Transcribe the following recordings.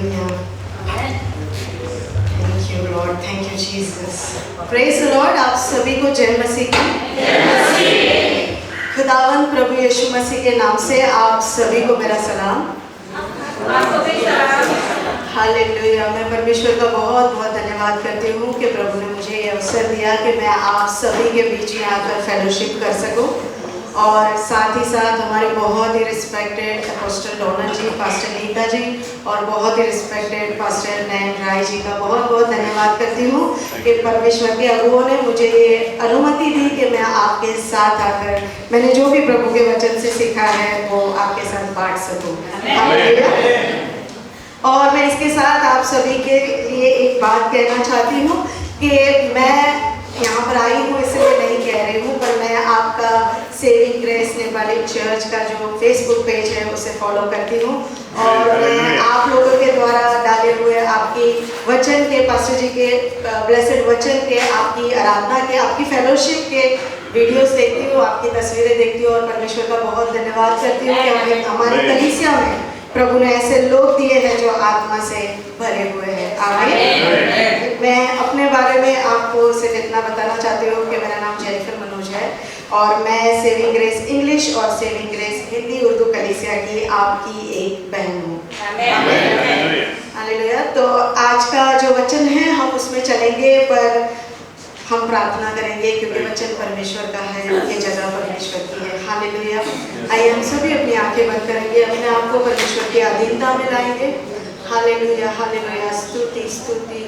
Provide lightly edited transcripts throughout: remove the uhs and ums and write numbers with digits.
Hallelujah. Thank you Lord. Thank you Jesus. Praise the Lord. आप सभी को जय मसीह की। खुदावन प्रभु यीशु मसीह के नाम से आप सभी को मेरा सलाम। हालेलुया। मैं परमेश्वर का बहुत बहुत धन्यवाद करती हूँ कि प्रभु ने मुझे ये अवसर दिया कि मैं आप सभी के बीच में आकर फेलोशिप कर सकूँ, और साथ ही साथ हमारे बहुत ही रिस्पेक्टेड अपोस्टल डोनर जी, पास्टर नीता जी और बहुत ही रिस्पेक्टेड पास्टर नैन राय जी का बहुत बहुत धन्यवाद करती हूँ कि परमेश्वर के अगुओं ने मुझे ये अनुमति दी कि मैं आपके साथ आकर मैंने जो भी प्रभु के वचन से सीखा है वो आपके साथ बांट सकूँ। और मैं इसके साथ आप सभी के लिए एक बात कहना चाहती हूँ कि मैं यहाँ पर आई हूँ इसलिए नहीं कह रही हूँ, पर मैं आपका सेविंग ग्रेस नेपाली चर्च का जो फेसबुक पेज है उसे फॉलो करती हूँ, और मैं आप लोगों के द्वारा डाले हुए आपकी वचन के, पास्टर जी के ब्लेसेड वचन के, आपकी आराधना के, आपकी फेलोशिप के वीडियोस देखती हूँ, आपकी तस्वीरें देखती हूँ, और परमेश्वर का बहुत धन्यवाद करती हूँ कि हमारी कलीसिया में प्रभु ने ऐसे लोग दिए हैं जो आत्मा से भरे हुए हैं। आमीन। मैं अपने बारे में आपको सिर्फ इतना बताना चाहती हूँ कि मेरा नाम जेनिफर मनोज है और मैं सेविंग ग्रेस इंग्लिश और सेविंग ग्रेस हिंदी उर्दू कलीसिया की आपकी एक बहन हूँ। हालेलुया। तो आज का जो वचन है हम उसमें चलेंगे, पर हम प्रार्थना करेंगे क्योंकि वचन परमेश्वर का है, ये जगह परमेश्वर की है। हालेलुया। आइए हम सभी अपनी आंखें बंद करेंगे, अपने आप को परमेश्वर की अधीनता में लाएंगे। Hallelujah hallelujah. स्तुति स्तुति।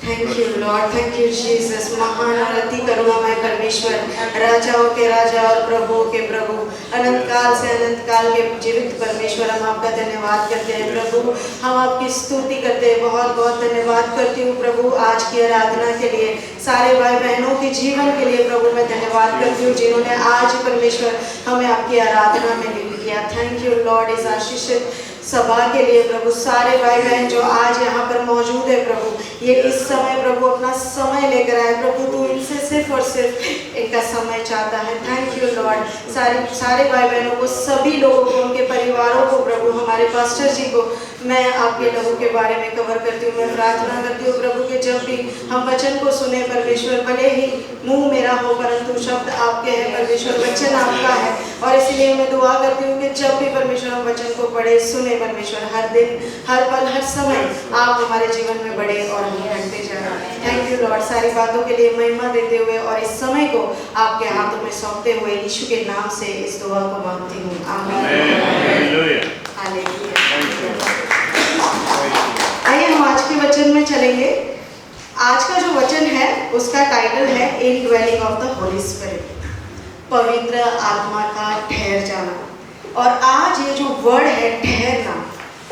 Thank you Lord, thank you Jesus. महान और अति करुणामय परमेश्वर, राजाओं के राजा और प्रभुओं के प्रभु, अनंत काल से अनंत काल के जीवित परमेश्वर, हम आपका धन्यवाद करते हैं प्रभु, हम आपकी स्तुति करते हैं। बहुत बहुत धन्यवाद करती हूँ प्रभु आज की आराधना के लिए, सारे भाई बहनों के जीवन के लिए प्रभु मैं धन्यवाद करती हूँ जिन्होंने आज परमेश्वर हमें आपकी आराधना में लीन किया। थैंक यू लॉर्ड इस आशीषित सभा के लिए प्रभु, सारे भाई बहन जो आज यहाँ पर मौजूद है प्रभु, ये इस समय प्रभु अपना समय लेकर आए प्रभु, तू इनसे सिर्फ और सिर्फ इनका समय चाहता है। Thank you Lord. सारे भाई बहनों को, सभी लोगों को, उनके परिवारों को प्रभु, हमारे पास्टर जी को मैं आपके लहू के बारे में कवर करती हूँ। मैं प्रार्थना करती हूँ प्रभु कि जब भी हम वचन को सुने परमेश्वर, भले ही मुंह मेरा हो परंतु शब्द आपके हैं परमेश्वर, वचन आपका है, और इसलिए मैं दुआ करती हूँ कि जब भी परमेश्वर हम वचन को पढ़े सुने परमेश्वर, हर दिन हर पल हर समय आप हमारे जीवन में बढ़े और हम बढ़ते जाए। Thank you Lord. सारी बातों के लिए महिमा देते हुए और इस समय को आपके हाथों में सौंपते हुए यीशु के नाम से इस दुआ को मांगती हूँ। आमीन। आइए हम आज के वचन में चलेंगे। आज का जो वचन है उसका टाइटल है indwelling of the Holi spirit, पवित्र आत्मा का ठहर जाना। और आज ये जो वर्ड है ठहरना,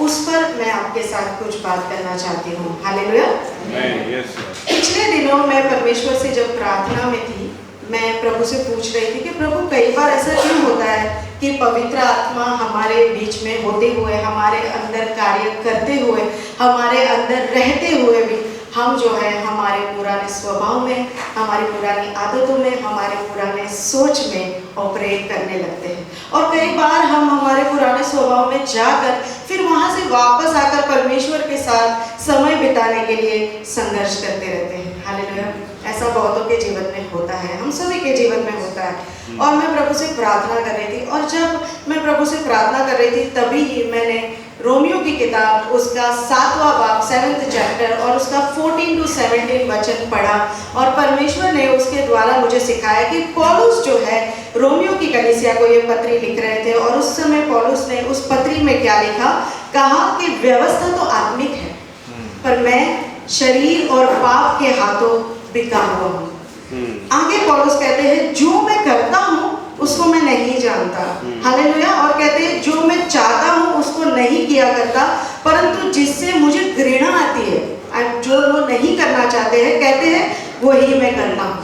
उस पर मैं आपके साथ कुछ बात करना चाहती हूँ। हालेलुया। पिछले दिनों मैं परमेश्वर से जब प्रार्थना में थी, मैं प्रभु से पूछ रही थी कि प्रभु कई बार ऐसा क्यों होता है कि पवित्र आत्मा हमारे बीच में होते हुए, हमारे अंदर कार्य करते हुए, हमारे अंदर रहते हुए भी हम जो है हमारे पुराने स्वभाव में, हमारी पुरानी आदतों में, हमारे पुराने सोच में ऑपरेट करने लगते हैं। और कई बार हम हमारे पुराने स्वभाव में जाकर फिर वहाँ से वापस आकर परमेश्वर के साथ समय बिताने के लिए संघर्ष करते रहते हैं। हालेलुया। ऐसा बहुतों के जीवन में होता है, हम सभी के जीवन में होता है। और मैं प्रभु से प्रार्थना कर रही थी, और जब मैं प्रभु से प्रार्थना कर रही थी तभी ही मैंने रोमियो की किताब उसका 7वां बाब 7th चैप्टर और उसका 14 to 17 वचन पढ़ा, और परमेश्वर ने उसके द्वारा मुझे सिखाया कि पौलुस जो है रोमियो की कलीसिया को ये पत्री लिख रहे थे, और उस समय पौलुस ने उस पत्री में क्या लिखा, कहा कि व्यवस्था तो आत्मिक है पर मैं शरीर और पाप के हाथों बिका हुआ हूँ। आगे पौलुस कहते हैं जो मैं करता हूँ उसको मैं नहीं जानता। हालेलुया। और कहते हैं जो मैं चाहता हूँ उसको नहीं किया करता, परंतु जिससे मुझे घृणा आती है, जो वो नहीं करना चाहते हैं, कहते हैं वही मैं करता हूँ।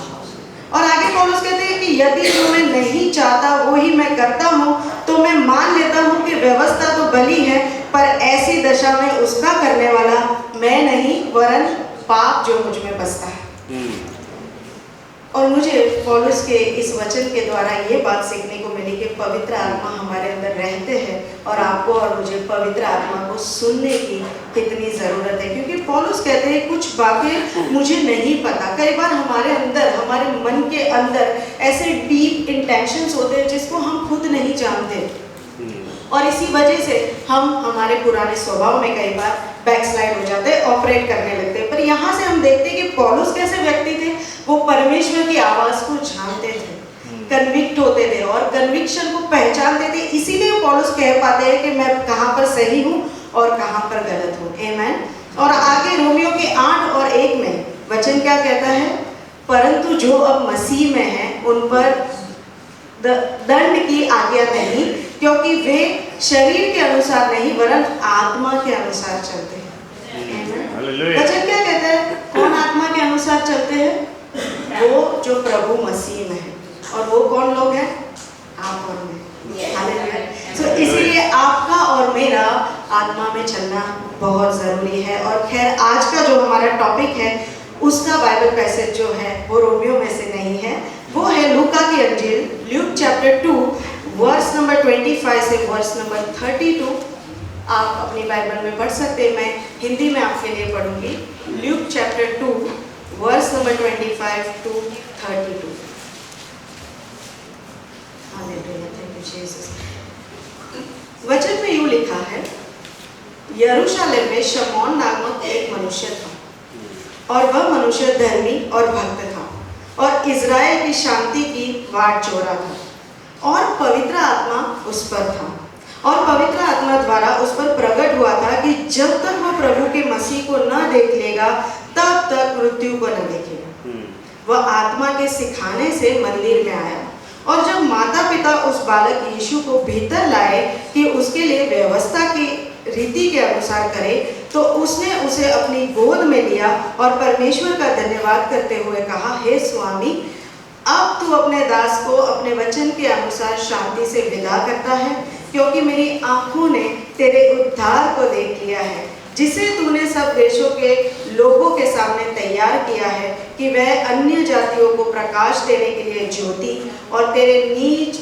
और आगे पौलुस कहते हैं कि यदि जो मैं नहीं चाहता वही मैं करता हूँ, तो मैं मान लेता हूँ कि व्यवस्था तो भली है, पर ऐसी दशा में उसका करने वाला मैं नहीं वरन पाप जो मुझ में बसता है। और मुझे पौलुस के इस वचन के द्वारा ये बात सीखने को मिली कि पवित्र आत्मा हमारे अंदर रहते हैं और आपको और मुझे पवित्र आत्मा को सुनने की कितनी ज़रूरत है, क्योंकि पौलुस कहते हैं कुछ बातें मुझे नहीं पता। कई बार हमारे अंदर, हमारे मन के अंदर ऐसे डीप इंटेंशंस होते हैं जिसको हम खुद नहीं जानते, और इसी वजह से हम हमारे पुराने स्वभाव में कई बार बैकस्लाइड हो जाते हैं, ऑपरेट करने लगते हैं। पर यहाँ से हम देखते हैं कि पौलुस कैसे व्यक्ति थे, वो परमेश्वर की आवाज़ को जानते थे, कन्विक्ट होते थे और कन्विक्शन को पहचानते थे। इसीलिए पौलुस कह पाते हैं कि मैं कहाँ पर सही हूँ और कहाँ पर गलत हूँ। आमीन। और आगे रोमियो के 8 और 1 में वचन क्या कहता है, परंतु जो अब मसीह में है उन पर दंड की आज्ञा नहीं, क्योंकि वे शरीर के अनुसार नहीं वरन आत्मा के अनुसार चलते हैं। वचन क्या कहता है, कौन आत्मा के अनुसार चलते हैं? वो जो प्रभु मसीह में है। और वो कौन लोग हैं? आप और मैं। हालेलुया। तो इसीलिए आपका और मेरा आत्मा में चलना बहुत ज़रूरी है। और खैर आज का जो हमारा टॉपिक है उसका बाइबल पैसेज जो है वो रोमियो में से नहीं है, वो है लूका की अंजील, ल्यूक चैप्टर 2 वर्स नंबर 25 से वर्स नंबर 32। आप अपनी बाइबल में पढ़ सकते हैं, मैं हिंदी में आपके लिए पढ़ूंगी। Luke chapter 2 verse number 25 to 32। Hallelujah, thank you Jesus. वचन में यूं लिखा है, यरूशलेम में शमौन नामक एक मनुष्य था और वह मनुष्य धर्मी और भक्त था और इज़राइल की शांति की वाट जोरा था और पवित्र आत्मा उस पर था। और पवित्र आत्मा द्वारा उस पर प्रकट हुआ था कि जब तक वह प्रभु के मसीह को न देख लेगा तब तक मृत्यु को न देखेगा। वह आत्मा के सिखाने से मंदिर में आया और जब माता पिता उस बालक यीशु को भीतर लाए कि उसके लिए व्यवस्था की रीति के अनुसार करे, तो उसने उसे अपनी गोद में लिया और परमेश्वर का धन्यवाद करते हुए कहा, हे स्वामी, अब तू अपने दास को अपने वचन के अनुसार शांति से विदा करता है, क्योंकि मेरी आंखों ने तेरे उद्धार को देख लिया है, जिसे तूने सब देशों के लोगों के सामने तैयार किया है कि वह अन्य जातियों को प्रकाश देने के लिए ज्योति और तेरे नीच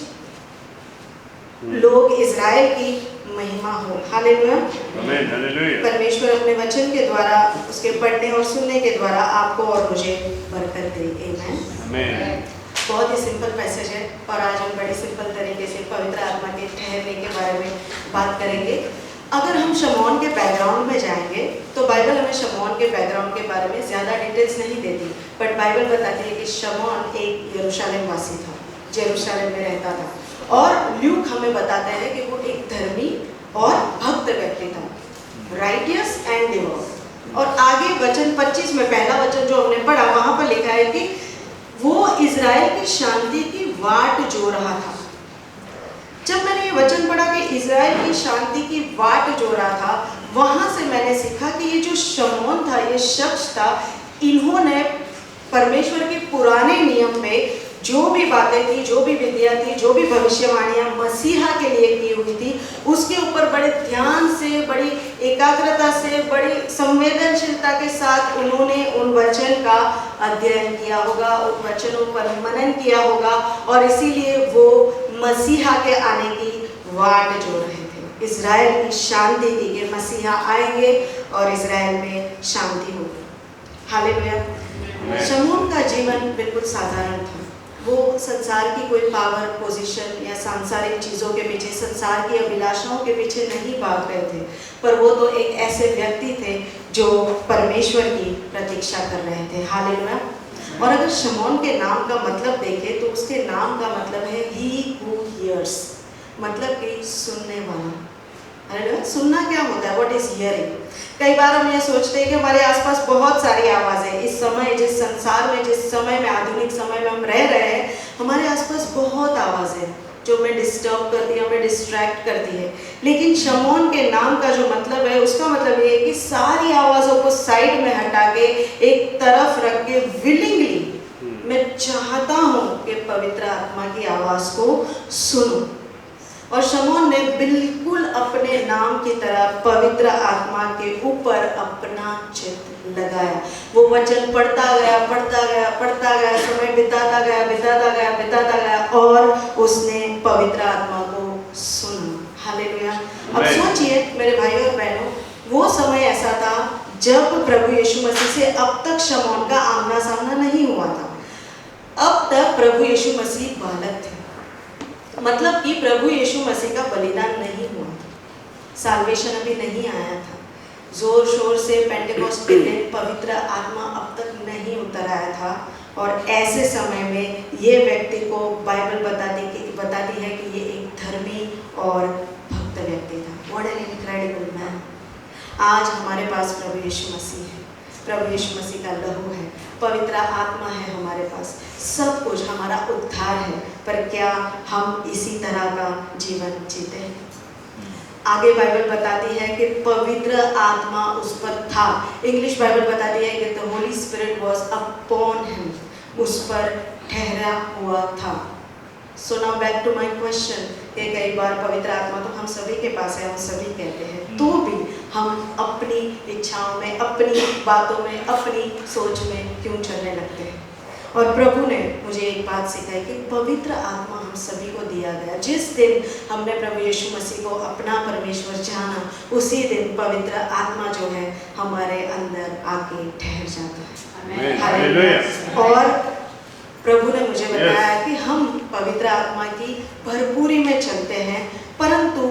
लोग इज़राइल की महिमा हो। हालेलुया। आमीन। हालेलुया। परमेश्वर अपने वचन के द्वारा, उसके पढ़ने और सुनने के द्वारा आपको और मुझे बरकत दे। आमीन। आमीन। बहुत ही सिंपल मैसेज है और आज हम बड़े सिंपल तरीके से पवित्र आत्मा के ठहरने के बारे में बात करेंगे। अगर हम शमौन के बैकग्राउंड में जाएंगे तो बाइबल हमें शमौन के बैकग्राउंड के बारे में ज़्यादा डिटेल्स नहीं देती, बट बाइबल बताती है कि शमौन एक यरूशलेम वासी था, यरूशलेम में रहता था। और ल्यूक हमें बताता है कि वो एक धर्मी और भक्त व्यक्ति था, राइटियस एंड डिवोट। और आगे वचन 25 में पहला वचन जो हमने पढ़ा, वहाँ पर लिखा है कि वो इज़राइल की शांति की वाट जो रहा था। जब मैंने ये वचन पढ़ा कि इज़राइल की शांति की वाट जो रहा था, वहाँ से मैंने सीखा कि ये जो शमौन था, ये शख्स था, इन्होंने परमेश्वर के पुराने नियम में जो भी बातें थी, जो भी विद्या थी, जो भी भविष्यवाणियाँ मसीहा के लिए की हुई थी, उसके ऊपर बड़े ध्यान से, बड़ी एकाग्रता से, बड़ी संवेदनशीलता के साथ उन्होंने उन वचन का अध्ययन किया होगा, उन वचनों पर मनन किया होगा, और इसीलिए वो मसीहा के आने की वाट जो रहे थे। इज़राइल की शांति थी कि मसीहा आएंगे और इज़राइल में शांति होगी। हालेलुया। शमून का जीवन बिल्कुल साधारण था। वो संसार की कोई पावर, पोजीशन या सांसारिक चीज़ों के पीछे, संसार की अभिलाषाओं के पीछे नहीं भाग रहे थे, पर वो तो एक ऐसे व्यक्ति थे जो परमेश्वर की प्रतीक्षा कर रहे थे। हालेलुया। और अगर शमौन के नाम का मतलब देखें तो उसके नाम का मतलब है ही हू हियर्स, मतलब कि सुनने वाला। हालेलुया। सुनना क्या होता है? What is hearing? कई बार हम ये सोचते हैं कि हमारे आसपास बहुत सारी आवाज़ें, इस समय, जिस संसार में, जिस समय में, आधुनिक समय में हम रह रहे हैं, हमारे आसपास बहुत आवाज़ें जो हमें डिस्टर्ब करती है, हमें डिस्ट्रैक्ट करती है। लेकिन शमौन के नाम का जो मतलब है, उसका मतलब ये है कि सारी आवाज़ों को साइड में हटा के एक तरफ रख के विलिंगली मैं चाहता हूँ कि पवित्र आत्मा की आवाज़ को सुनूं। और शमौन ने बिल्कुल अपने नाम की तरह पवित्र आत्मा के ऊपर अपना चित्त लगाया। वो वचन पढ़ता गया, समय बिताता गया और उसने पवित्र आत्मा को सुना। हालेलुया। अब सोचिए मेरे भाइयों और बहनों, वो समय ऐसा था जब प्रभु यीशु मसीह से अब तक शमौन का आमना सामना नहीं हुआ था। अब तक प्रभु यीशु मसीह बालक थे, मतलब कि प्रभु यीशु मसीह का बलिदान नहीं हुआ था, साल्वेशन अभी नहीं आया था, जोर शोर से पेंटेकोस्ट के दिन पवित्र आत्मा अब तक नहीं उतर आया था। और ऐसे समय में ये व्यक्ति को बाइबल बताती है कि ये एक धर्मी और भक्त व्यक्ति था। What an incredible man. आज हमारे पास प्रभु यीशु मसीह है, प्रभु यीशु मसीह का लहू है, पवित्र आत्मा है हमारे पास, सब कुछ हमारा उद्धार है। पर क्या हम इसी तरह का जीवन जीते हैं? आगे बाइबल बताती है कि पवित्र आत्मा उस पर था। इंग्लिश बाइबल बताती है कि the Holi Spirit was upon him, उस पर ठहरा हुआ था। So now back to my question, कि कई बार पवित्र आत्मा तो हम सभी के पास है, हम सभी कहते हैं, तो भी हम अपनी इच्छाओं में, अपनी बातों में, अपनी सोच में क्यों चलने लगते हैं? और प्रभु ने मुझे एक बात सिखाई कि पवित्र आत्मा हम सभी को दिया गया। जिस दिन हमने प्रभु यीशु मसीह को अपना परमेश्वर जाना, उसी दिन पवित्र आत्मा जो है हमारे अंदर आके ठहर जाता है। हालेलुया। और प्रभु ने मुझे बताया कि हम पवित्र आत्मा की भरपूरी में चलते हैं, परंतु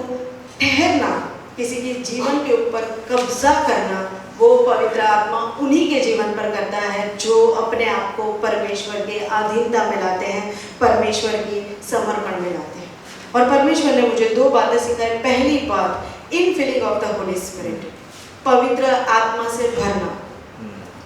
ठहरना, किसी के जीवन के ऊपर कब्जा करना, वो पवित्र आत्मा उन्हीं के जीवन पर करता है जो अपने आप को परमेश्वर के अधीनता में लाते हैं, परमेश्वर की समर्पण में लाते हैं। और परमेश्वर ने मुझे दो बातें सिखाई। पहली बात, in filling of the Holi spirit, पवित्र आत्मा से भरना,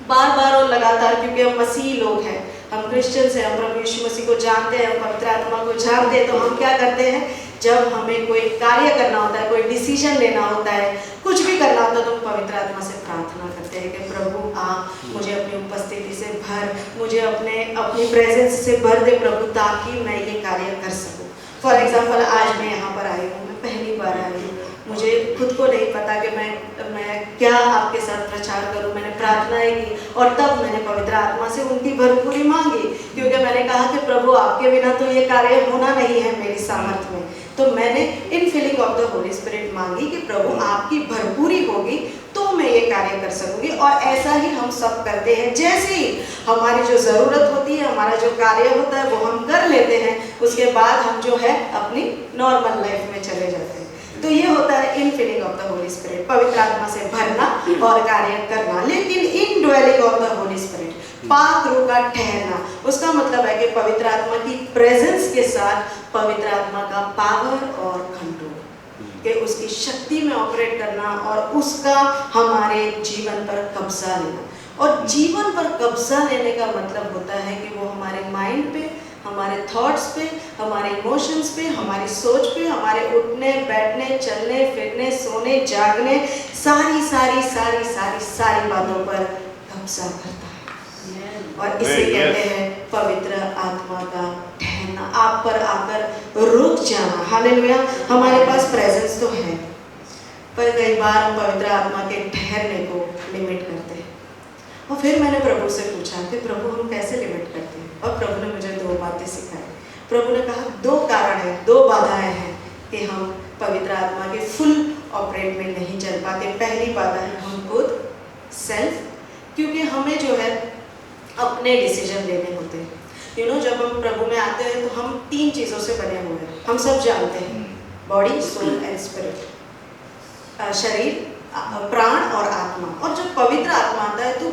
बार बार और लगातार, क्योंकि हम मसीही लोग हैं, हम क्रिश्चियंस हैं, हम प्रभु यीशु मसीह को जानते हैं, हम पवित्र आत्मा को जानते हैं, तो हम क्या करते हैं, जब हमें कोई कार्य करना होता है, कोई डिसीजन लेना होता है, कुछ भी करना होता है, तो हम पवित्र आत्मा से प्रार्थना करते हैं कि प्रभु आप मुझे अपनी उपस्थिति से भर, मुझे अपनी प्रेजेंस से भर दे प्रभु, ताकि मैं ये कार्य कर सकूं। फॉर एग्जाम्पल, आज मैं यहाँ पर आई हूँ, मैं पहली बार आई हूँ, मुझे खुद को नहीं पता कि मैं क्या आपके साथ प्रचार करूं। मैंने प्रार्थनाएं की और तब मैंने पवित्र आत्मा से उनकी भरपूरी मांगी, क्योंकि मैंने कहा कि प्रभु आपके बिना तो ये कार्य होना नहीं है मेरी सामर्थ्य में। तो मैंने in feeling of the Holi spirit मांगी कि प्रभु आपकी भरपूरी होगी तो मैं ये कार्य कर सकूंगी। और ऐसा ही हम सब करते हैं, जैसे ही हमारी जो ज़रूरत होती है, हमारा जो कार्य होता है वो हम कर लेते हैं, उसके बाद हम जो है अपनी नॉर्मल लाइफ में चले जाते हैं। तो ये होता है इन filling of the Holi spirit, पवित्र आत्मा से भरना और कार्य करना। लेकिन indwelling of the Holi spirit, पाक रूह का ठहरना, उसका मतलब है कि पवित्र आत्मा की प्रेजेंस के साथ पवित्र आत्मा का पावर और कंट्रोल, कि उसकी शक्ति में ऑपरेट करना और उसका हमारे जीवन पर कब्जा लेना। और जीवन पर कब्जा लेने का मतलब होता है कि वो हमारे माइंड पे, हमारे थॉट्स पे, हमारे इमोशंस पे, हमारी सोच पे, हमारे उठने बैठने, चलने फिरने, सोने जागने, सारी सारी सारी सारी सारी बातों पर कब्जा करता है। और इसे कहते हैं पवित्र आत्मा का ठहरना, आप पर आकर रुक जाना। हालेलुया। हमारे पास प्रेजेंस तो है, पर कई बार हम पवित्र आत्मा के ठहरने को लिमिट करते हैं। और फिर मैंने प्रभु से पूछा कि प्रभु हम कैसे लिमिट करते हैं? और प्रभु ने मुझे दो बातें सिखाई। प्रभु ने कहा दो कारण हैं, दो बाधाएं हैं कि हम पवित्र आत्मा के फुल ऑपरेट में नहीं चल पाते। पहली बाधा है हम खुद, सेल्फ, क्योंकि हमें जो है अपने डिसीजन लेने होते हैं। जब हम प्रभु में आते हैं तो हम तीन चीज़ों से बने हुए हैं, हम सब जानते हैं, बॉडी, सोल एंड स्पिरिट, शरीर, प्राण और आत्मा। और जब पवित्र आत्मा आता है तो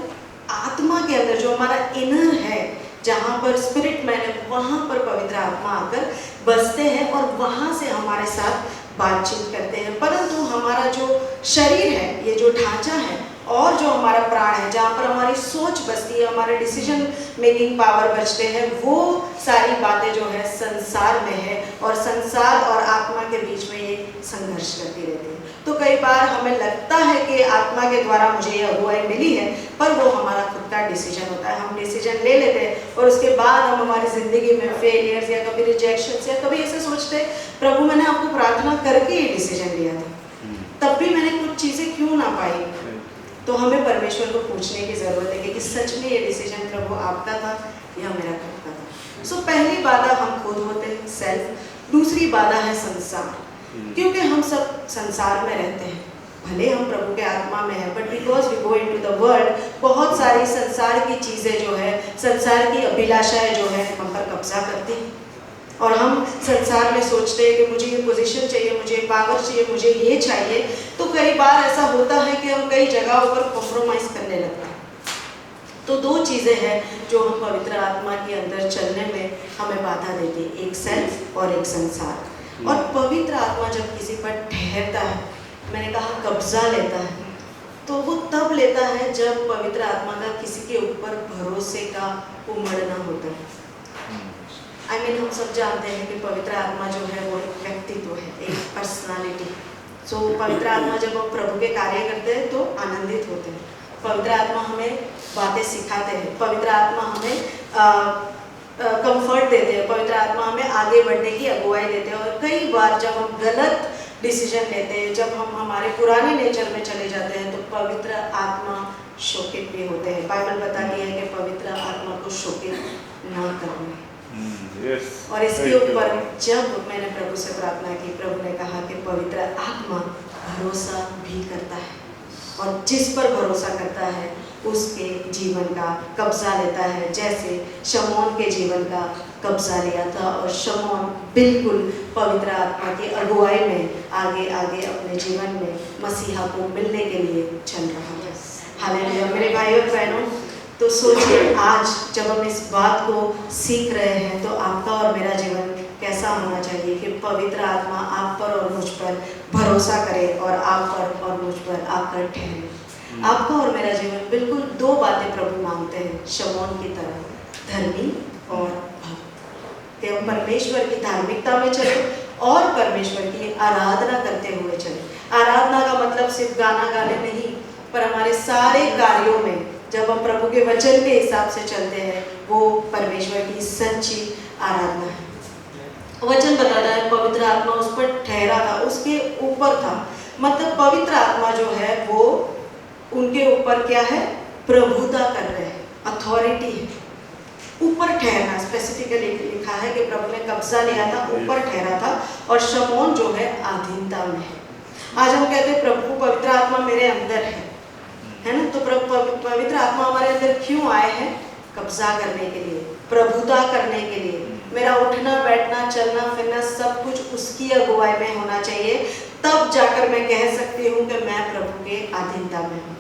आत्मा के अंदर जो हमारा इनर है, जहाँ पर स्पिरिट मैन है, वहाँ पर पवित्र आत्मा आकर बसते हैं और वहाँ से हमारे साथ बातचीत करते हैं। परंतु हमारा जो शरीर है, ये जो ढांचा है और जो हमारा प्राण है, जहाँ पर हमारी सोच बसती है, हमारे डिसीजन मेकिंग पावर बचते हैं, वो सारी बातें जो है संसार में है और संसार और आत्मा के बीच में ये संघर्ष करती रहती है। तो कई बार हमें लगता है कि आत्मा के द्वारा मुझे ये अगुवाई मिली है, पर वो हमारा खुद का डिसीजन होता है। हम डिसीजन ले लेते हैं और उसके बाद हम हमारी ज़िंदगी में फेलियर्स या कभी रिजेक्शंस या कभी ऐसे सोचते प्रभु मैंने आपको प्रार्थना करके ये डिसीजन लिया था, तब भी मैंने कुछ चीज़ें क्यों ना पाई। तो हमें परमेश्वर को पूछने की ज़रूरत है कि सच में ये डिसीजन प्रभु आपका था या मेरा खुद का था। सो पहली बाधा हम खुद होते हैं, सेल्फ। दूसरी बाधा है संसार, क्योंकि हम सब संसार में रहते हैं, भले हम प्रभु के आत्मा में हैं, but because we go into the world, बहुत सारी संसार की चीज़ें जो है, संसार की अभिलाषाएं जो है हम पर कब्जा करती हैं और हम संसार में सोचते हैं कि मुझे ये पोजीशन चाहिए, मुझे पावर चाहिए, मुझे ये चाहिए। तो कई बार ऐसा होता है कि हम कई जगहों पर कॉम्प्रोमाइज़ करने लगते हैं। तो दो चीज़ें हैं जो हम पवित्र आत्मा के अंदर चलने में हमें बाधा देती है, एक सेल्फ और एक संसार। और पवित्र आत्मा जब किसी पर ठहरता है, मैंने कहा कब्जा लेता है, तो वो तब लेता है जब पवित्र आत्मा का किसी के ऊपर भरोसे का उमड़ना होता है। हम सब जानते हैं कि पवित्र आत्मा जो है वो एक व्यक्तित्व है, एक पर्सनालिटी। सो पवित्र आत्मा जब हम प्रभु के कार्य करते हैं तो आनंदित होते हैं। पवित्र आत्मा हमें बातें सिखाते हैं, पवित्र आत्मा हमें कंफर्ट देते हैं, पवित्र आत्मा हमें आगे बढ़ने की अगुवाई देते हैं। और कई बार जब हम गलत डिसीजन लेते हैं, जब हम हमारे पुराने नेचर में चले जाते हैं, तो पवित्र आत्मा शोकित भी होते हैं। बाइबल बताती है कि पवित्र आत्मा को शोकित ना करना। और इसके ऊपर जब मैंने प्रभु से प्रार्थना की, प्रभु ने कहा कि पवित्र आत्मा भरोसा भी करता है और जिस पर भरोसा करता है उसके जीवन का कब्जा लेता है, जैसे शमौन के जीवन का कब्जा लिया था। और शमौन बिल्कुल पवित्र आत्मा की अगुवाई में आगे आगे अपने जीवन में मसीहा को मिलने के लिए चल रहा है। हालेलुया। मेरे भाइयों और बहनों, तो सोचिए आज जब हम इस बात को सीख रहे हैं तो आपका और मेरा जीवन कैसा होना चाहिए कि पवित्र आत्मा आप पर और मुझ पर भरोसा करे और आप पर और मुझ पर आकर ठहरे। आपका और मेरा जीवन बिल्कुल दो बातें प्रभु मांगते हैं, शमौन की तरह, धर्मी और भक्त। कि हम परमेश्वर की धार्मिकता में चले और परमेश्वर की आराधना करते हुए चले। आराधना का मतलब सिर्फ गाना गाने नहीं, पर हमारे सारे कार्यों में जब हम प्रभु के वचन के हिसाब से चलते हैं, वो परमेश्वर की सच्ची आराधना है। वचन बताता है पवित्र आत्मा उस पर ठहरा था, उसके ऊपर था। मतलब पवित्र आत्मा जो है वो उनके ऊपर क्या है, प्रभुता कर रहे हैं, अथॉरिटी है। ऊपर ठहरना स्पेसिफिकली लिखा है कि प्रभु ने कब्जा लिया था, ऊपर ठहरा था। और शमौन जो है अधीनता में है। आज हम कहते हैं प्रभु पवित्र आत्मा मेरे अंदर है ना। तो पवित्र आत्मा हमारे अंदर क्यों आए हैं? कब्जा करने के लिए, प्रभुता करने के लिए। मेरा उठना बैठना चलना फिरना सब कुछ उसकी अगुवाई में होना चाहिए, तब जाकर मैं कह सकती हूँ कि मैं प्रभु के अधीनता में हूँ।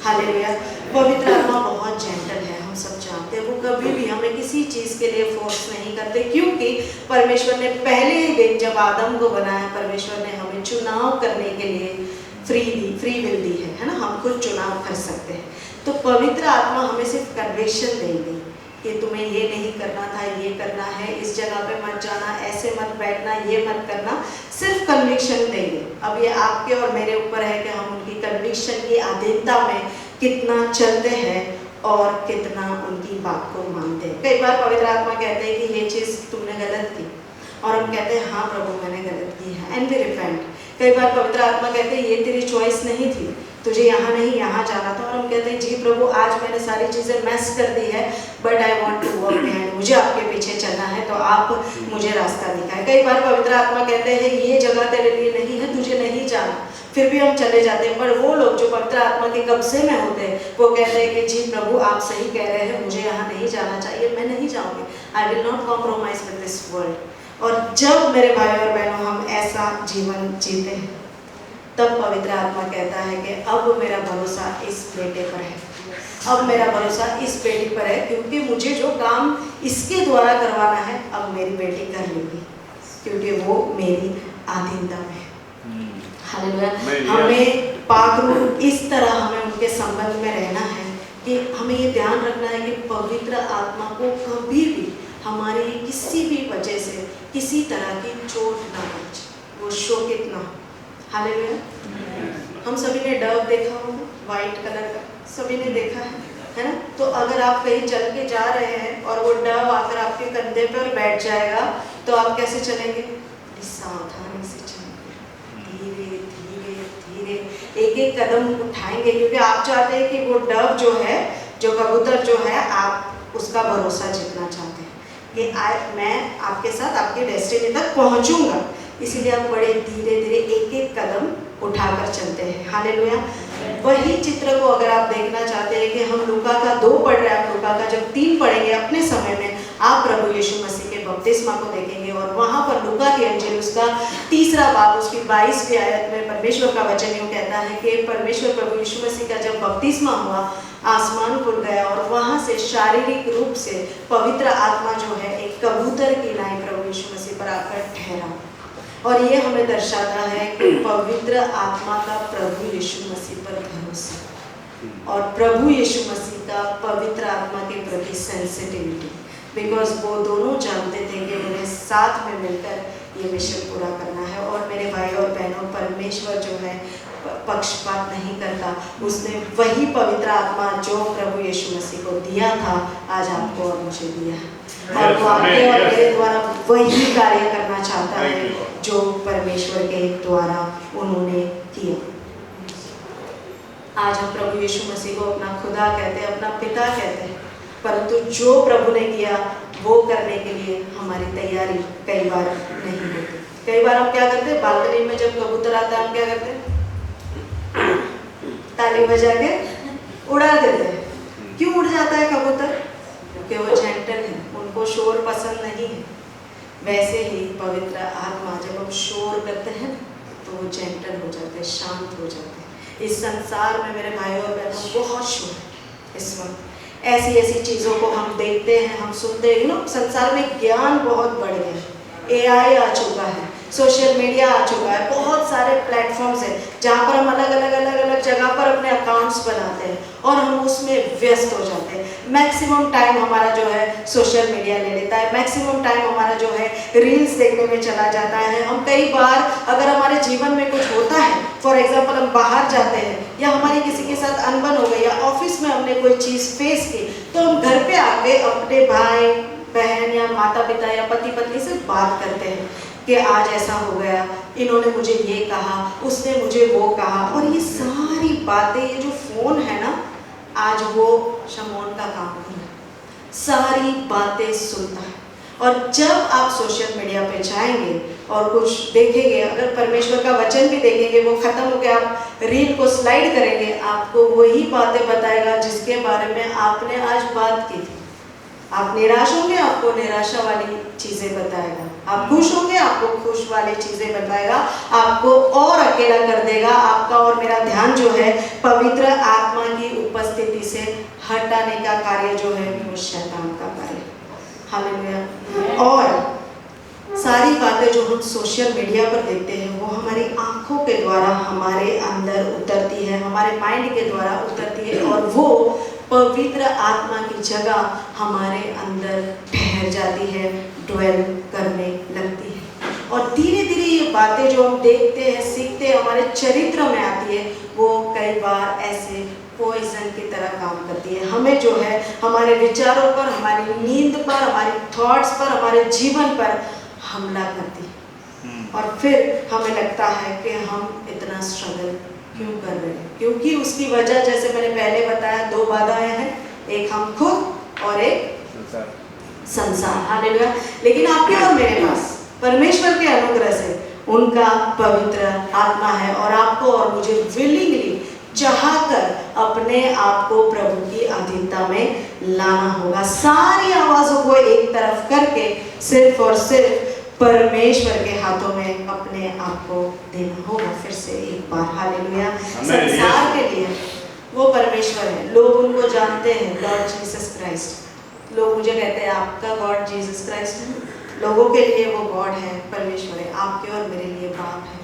हालेलुया। पवित्र आत्मा बहुत जेंटल है, हम सब जानते हैं। वो कभी भी हमें किसी चीज़ के लिए फोर्स नहीं करते, क्योंकि परमेश्वर ने पहले ही दिन जब आदम को बनाया, परमेश्वर ने हमें चुनाव करने के लिए फ्री विल दी है ना। हम खुद चुनाव कर सकते हैं। तो पवित्र आत्मा हमें सिर्फ कन्विक्शन देंगे कि तुम्हें ये नहीं करना था, ये करना है, इस जगह पे मत जाना, ऐसे मत बैठना, ये मत करना, सिर्फ कन्विक्शन देंगे। अब ये आपके और मेरे ऊपर है कि हम उनकी कन्विक्शन की अधीनता में कितना चलते हैं और कितना उनकी बात को मानते हैं। कई बार पवित्र आत्मा कहते हैं कि ये चीज़ तुमने गलत की, और हम कहते हैं हाँ प्रभु मैंने गलत की है, एंड वी रिपेंट। कई बार पवित्र आत्मा कहते हैं ये तेरी चॉइस नहीं थी, तुझे यहाँ नहीं यहाँ जाना था, और हम कहते हैं जी प्रभु आज मैंने सारी चीज़ें मैस कर दी है, but I want to walk behind, मुझे आपके पीछे चलना है, तो आप मुझे रास्ता दिखाएं। कई बार पवित्र आत्मा कहते हैं ये जगह तेरे लिए नहीं है, तुझे नहीं जाना, फिर भी हम चले जाते हैं। पर वो लोग जो पवित्र आत्मा के कब्जे में होते हैं, वो कहते हैं कि जी प्रभु आप सही कह रहे हैं, मुझे यहाँ नहीं जाना चाहिए, मैं नहीं जाऊँगी, I will not compromise with this world. और जब मेरे भाई और बहनों हम ऐसा जीवन जीते हैं, तब पवित्र आत्मा कहता है कि अब मेरा भरोसा इस बेटे पर है, अब मेरा भरोसा इस बेटी पर है, क्योंकि मुझे जो काम इसके द्वारा करवाना है अब मेरी बेटी कर लेगी, क्योंकि वो मेरी अधीनता में है। हालेलुया। Amen, हमें पाक रूप इस तरह हमें उनके संबंध में रहना है कि हमें ये ध्यान रखना है कि पवित्र आत्मा को कभी भी हमारी किसी भी वजह से किसी तरह की चोट ना पहुंचे, वो शोकित ना हो। हालेलुया। हम सभी ने डव देखा होगा, वाइट कलर का, सभी ने देखा है ना? तो अगर आप कहीं चल के जा रहे हैं और वो डव आकर आपके कंधे पर बैठ जाएगा तो आप कैसे चलेंगे? सावधानी से चलेंगे, धीरे धीरे धीरे एक एक कदम उठाएंगे, क्योंकि आप चाहते हैं कि वो डव जो है, जो कबूतर जो है, आप उसका भरोसा जीतना चाहते हैं कि मैं आपके साथ आपके डेस्टिनी तक पहुंचूंगा। इसीलिए आप बड़े धीरे धीरे एक एक कदम उठाकर चलते हैं। हालेलुया। वही चित्र को अगर आप देखना चाहते हैं कि हम लूका का 2 पढ़ रहे हैं, आप लूका का जब 3 पढ़ेंगे अपने समय में, आप प्रभु यीशु मसीह के बपतिस्मा को देखेंगे और वहाँ पर लूका की अंजील उसका 3रा बाब उसकी 22वीं आयत में परमेश्वर का वचन यूँ कहता है कि परमेश्वर प्रभु यीशु मसीह का जब बपतिस्मा हुआ, आसमान खुल गया और वहाँ से शारीरिक रूप से पवित्र आत्मा जो है एक कबूतर की नाई प्रभु यीशु मसीह पर आकर ठहरा। और ये हमें दर्शाता है कि पवित्र आत्मा का प्रभु यीशु मसीह पर भरोसा और प्रभु यीशु मसीह का पवित्र आत्मा के प्रति सेंसिटिविटी, बिकॉज वो दोनों जानते थे कि उन्हें साथ में मिलकर ये मिशन पूरा करना है। और मेरे भाई और बहनों, परमेश्वर जो है पक्षपात नहीं करता, उसने वही पवित्र आत्मा जो प्रभु यीशु मसीह को दिया था आज आपको और मुझे दिया है, और वो आपके और मेरे द्वारा वही कार्य करना चाहता है जो परमेश्वर के द्वारा उन्होंने किया। आज हम प्रभु यीशु मसीह को अपना खुदा कहते हैं, अपना पिता कहते हैं, परंतु जो प्रभु ने किया वो करने के लिए हमारी तैयारी कई बार नहीं होती। कई बार हम क्या करते हैं, बालकनी में जब कबूतर आता है हम क्या करते हैं, ताली बजा के उड़ा देते हैं। क्यों उड़ जाता है कबूतर? क्योंकि वो जेंटल है, उनको शोर पसंद नहीं है। वैसे ही पवित्र आत्मा जब हम शोर करते हैं तो वो जेंटल हो जाते हैं, शांत हो जाते हैं। इस संसार में मेरे भाई और बहनों बहुत शोर है इस वक्त, ऐसी ऐसी चीज़ों को हम देखते हैं, हम सुनते हैं। संसार में ज्ञान बहुत बढ़ गया है, AI आ चुका है, सोशल मीडिया आ चुका है, बहुत सारे प्लेटफॉर्म्स हैं जहाँ पर हम अलग अलग जगह पर अपने अकाउंट्स बनाते हैं और हम उसमें व्यस्त हो जाते हैं। मैक्सिमम टाइम हमारा जो है सोशल मीडिया ले लेता है, मैक्सिमम टाइम हमारा जो है रील्स देखने में चला जाता है। हम कई बार अगर हमारे जीवन में कुछ होता है, फॉर एग्जाम्पल हम बाहर जाते हैं या हमारी किसी के साथ अनबन हो गई या ऑफिस में हमने कोई चीज़ फेस की, तो हम घर पे आके अपने भाई बहन या माता पिता या पति पत्नी से बात करते हैं कि आज ऐसा हो गया, इन्होंने मुझे ये कहा, उसने मुझे वो कहा। और ये सारी बातें, ये जो फ़ोन है ना, आज वो शमौन का काम कर रहा है, सारी बातें सुनता है। और जब आप सोशल मीडिया पे जाएंगे और कुछ देखेंगे, अगर परमेश्वर का वचन भी देखेंगे, वो ख़त्म हो गया, आप रील को स्लाइड करेंगे, आपको वही बातें बताएगा जिसके बारे में आपने आज बात की थी। आप निराश होंगे, आपको निराशा वाली चीज़ें बताएगा, आप खुश होंगे, आपको खुश वाली चीज़ें बताएगा, आपको और अकेला कर देगा। आपका और मेरा ध्यान जो है पवित्र आत्मा की उपस्थिति से हटाने का कार्य जो है वो शैतान का कार्य। हालेलुया। और सारी बातें जो हम सोशल मीडिया पर देखते हैं वो हमारी आँखों के द्वारा हमारे अंदर उतरती है, हमारे माइंड के द्वारा उतरती है और वो पवित्र आत्मा की जगह हमारे अंदर ठहर जाती है, ड्वेल करने लगती है। और धीरे धीरे ये बातें जो हम देखते हैं, सीखते हैं, हमारे चरित्र में आती है, वो कई बार ऐसे पॉइजन की तरह काम करती है। हमें जो है हमारे विचारों पर, हमारी नींद पर, हमारे थॉट्स पर, हमारे जीवन पर हमला करती है। और फिर हमें लगता है कि हम इतना स्ट्रगल क्यों कर रहे हैं, क्योंकि उसकी वजह जैसे मैंने पहले बताया 2 बाधाएं हैं, एक हम खुद और एक संसार। हालेलुया। लेकिन आपके और मेरे पास परमेश्वर के अनुग्रह से उनका पवित्र आत्मा है और आपको और मुझे विलिंगली चाहकर अपने आप को प्रभु की अधीनता में लाना होगा। सारी आवाज़ों को एक तरफ करके सिर्फ और सिर्फ परमेश्वर के हाथों में अपने आप को देना होगा। फिर से एक बार हालेलुया। संसार के लिए वो परमेश्वर है, लोग उनको जानते हैं, लॉर्ड जीसस क्राइस्ट। लोग मुझे कहते हैं आपका गॉड जीसस क्राइस्ट है, लोगों के लिए वो गॉड है, परमेश्वर है, आपके और मेरे लिए बाप है।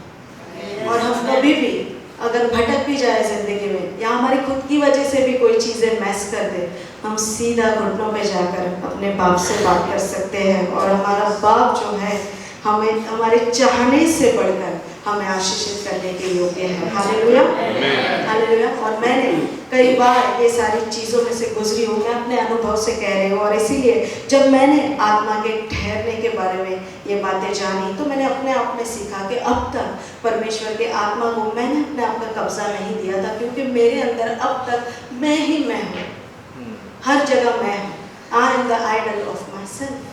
और हम कभी भी अगर भटक भी जाए जिंदगी में या हमारी खुद की वजह से भी कोई चीज़ें मैस कर दे, हम सीधा घुटनों पे जाकर अपने बाप से बात कर सकते हैं और हमारा बाप जो है हमें हमारे चाहने से बढ़कर हमें आशीषित करने के योग्य है। Hallelujah, hallelujah. और मैंने कई बार ये सारी चीज़ों में से गुजरी हूँ, मैं अपने अनुभव से कह रही हूँ। और इसीलिए जब मैंने आत्मा के ठहरने के बारे में ये बातें जानी तो मैंने अपने आप में सीखा कि अब तक परमेश्वर के आत्मा को मैंने अपने आप का कब्जा नहीं दिया था, क्योंकि मेरे अंदर अब तक मैं ही मैं हूँ, हर जगह मैं हूँ। I am the idol of myself.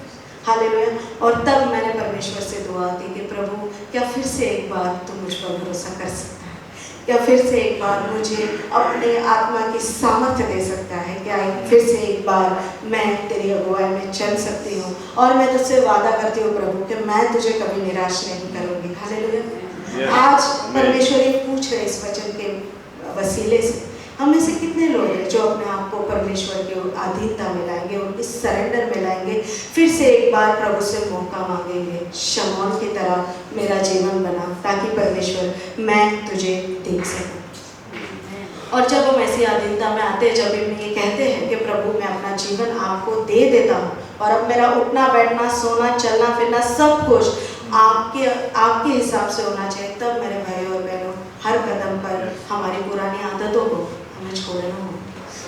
Hallelujah. और तब मैंने परमेश्वर से दुआ की कि प्रभु क्या फिर से एक बार तू मुझ पर भरोसा कर सकता है, क्या फिर से एक बार मुझे अपने आत्मा की सामर्थ्य दे सकता है, क्या फिर से एक बार मैं तेरी अगुवाई में चल सकती हूँ। और मैं तुझसे वादा करती हूँ प्रभु कि मैं तुझे कभी निराश नहीं करूँगी। हालेलुया। आज परमेश्वर ये पूछ रहे इस वचन के वसीले से, हम में से कितने लोग हैं जो अपने आप को परमेश्वर के अधीनता में लाएंगे, उनकी सरेंडर में लाएंगे, फिर से एक बार प्रभु से मौका मांगेंगे, शमौन की तरह मेरा जीवन बना ताकि परमेश्वर मैं तुझे देख सकूं। और जब हम ऐसी अधीनता में आते हैं, जब हम ये कहते हैं कि प्रभु मैं अपना जीवन आपको दे देता हूँ और अब मेरा उठना बैठना सोना चलना फिरना सब कुछ आपके हिसाब से होना चाहिए, तब मेरे भाई और बहनों हर कदम पर हमारी पुरानी आदतों को हमें छोड़ना होगा।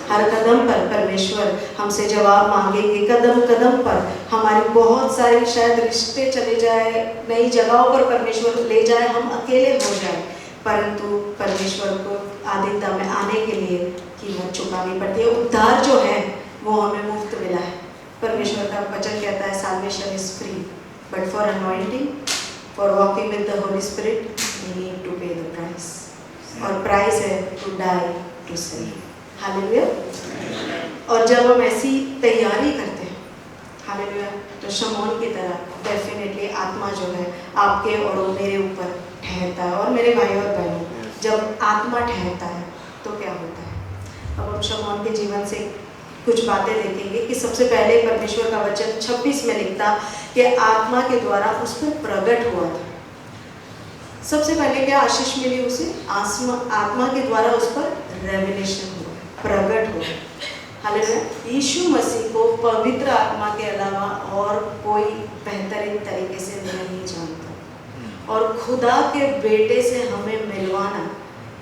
हर कदम पर परमेश्वर हमसे जवाब मांगेंगे, कदम कदम पर हमारी बहुत सारी शायद रिश्ते चले जाए, नई जगहों पर परमेश्वर ले जाए, हम अकेले हो जाए, परंतु परमेश्वर को आधीनता में आने के लिए कीमत चुकानी पड़ती है। उद्धार जो है वो हमें मुफ्त मिला है। परमेश्वर का वचन कहता है salvation is free, but for anointing, for walking with the Holy Spirit, we need to pay the price. और प्राइस है to die to sin. Hallelujah. और जब हम ऐसी तैयारी करते हैं, हालेलुया, तो शमौन की तरह डेफिनेटली आत्मा जो है आपके और मेरे ऊपर ठहरता है। और मेरे भाई और बहनों, जब आत्मा ठहरता है तो क्या होता है? अब हम शमौन के जीवन से कुछ बातें देखेंगे कि सबसे पहले परमेश्वर का वचन 26 में लिखता कि आत्मा के द्वारा उस पर प्रकट हुआ था। सबसे पहले क्या आशीष मिली उसे? आत्मा के द्वारा उस पर रेवलेशन हुआ, प्रकट हुआ। हालेलुया। यीशु मसीह को पवित्र आत्मा के अलावा और कोई बेहतरीन तरीके से नहीं जानता, और खुदा के बेटे से हमें मिलवाना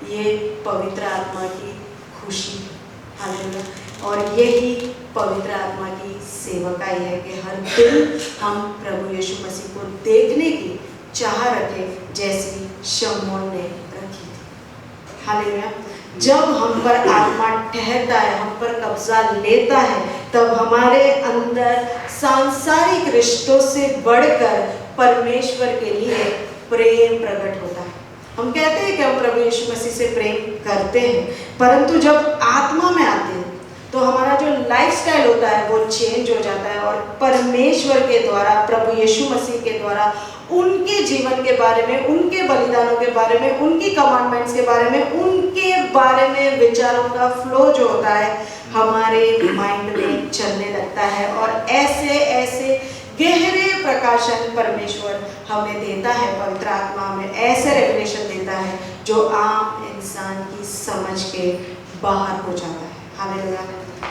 ये पवित्र आत्मा की खुशी है। हालेलुया। और यही पवित्र आत्मा की सेवकाई है कि हर दिन हम प्रभु यीशु मसीह को देखने की चाह रखें जैसी शमौन ने रखी थी। हालेलुया। जब हम पर आत्मा ठहरता है, हम पर कब्जा लेता है, तब हमारे अंदर सांसारिक रिश्तों से बढ़कर परमेश्वर के लिए प्रेम प्रकट होता है। हम कहते हैं कि हम प्रभु यीशु मसीह से प्रेम करते हैं, परंतु जब आत्मा में आते हैं तो हमारा जो लाइफस्टाइल होता है वो चेंज हो जाता है, और परमेश्वर के द्वारा, प्रभु यीशु मसीह के द्वारा उनके जीवन के बारे में, उनके बलिदानों के बारे में, उनकी कमांडमेंट्स के बारे में, उनके बारे में विचारों का फ्लो जो होता है हमारे माइंड में चलने लगता है। और ऐसे ऐसे गहरे प्रकाशन परमेश्वर हमें देता है, पवित्र आत्मा में ऐसे रेवलेशन देता है जो आम इंसान की समझ के बाहर हो जाता है। Hallelujah,